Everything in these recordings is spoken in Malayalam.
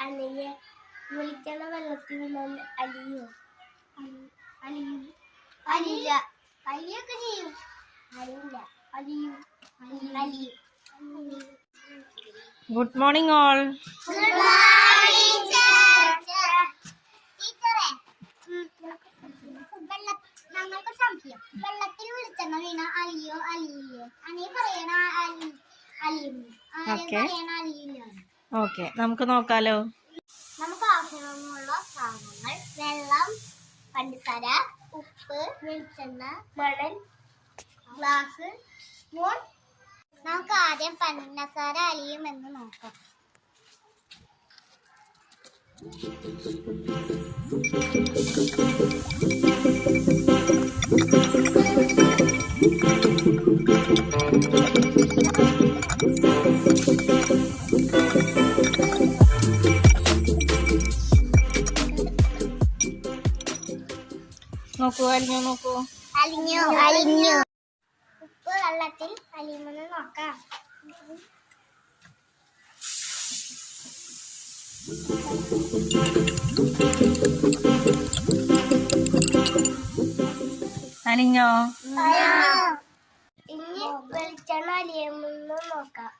അനയെ വിളിക്കണ വെള്ളത്തിൽ നിന്ന് അലിയോ? അലിയും. അലിയില്ല. അലിയൊക്കെ ചെയ്യും. അലിയില്ല. അലിയും. അലിയും. Good morning all. ഞങ്ങൾക്ക് സംശയം, വെള്ളത്തിൽ വെളിച്ചെണ്ണ വീണ അലിയോ അലിയില്ലേ? അനേ പറയണ അലിയില്ല. ഓക്കെ, നമുക്ക് നോക്കാലോ. നമുക്ക് ആവശ്യമുള്ള സാധനങ്ങൾ: വെള്ളം, പഞ്ചസാര, ഉപ്പ്, വെളിച്ചെണ്ണ, മണൽ, ഗ്ലാസ്, സ്പൂൺ. നമുക്ക് ആദ്യം പഞ്ചസാര അലിയുമെന്ന് നോക്കാം. നോക്കൂ, അലിഞ്ഞു നോക്കൂ. അലിഞ്ഞു. ഉപ്പ് വെള്ളത്തിൽ അലിയുമെന്ന് നോക്കാം. അലിഞ്ഞോ? ഇനി വെളിച്ചെണ്ണ അലിയുമെന്ന് നോക്കാം.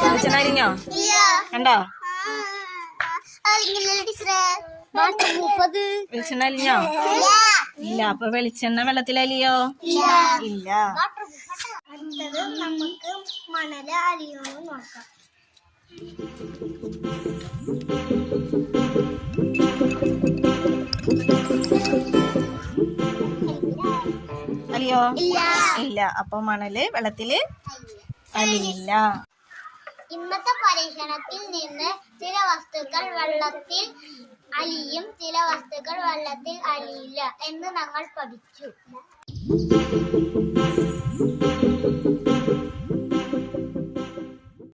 വെളിച്ചെണ്ണ അലിഞ്ഞോ? കണ്ടോ? വെളിച്ചെണ്ണ അലിഞ്ഞോ? ഇല്ല. അപ്പൊ വെളിച്ചെണ്ണ വെള്ളത്തിൽ അലിയോ? ഇല്ല. അടുത്തത് നമുക്ക് മണല് അലിയോന്ന് നോക്കാം. അലിയോ? ഇല്ല. അപ്പൊ മണല് വെള്ളത്തില് അലിയില്ല. ഇന്നത്തെ പരീക്ഷണത്തിൽ നിന്ന് ചില വസ്തുക്കൾ വെള്ളത്തിൽ അലിയും, ചില വസ്തുക്കൾ വെള്ളത്തിൽ അലിയില്ല എന്ന് ഞങ്ങൾ പഠിച്ചു.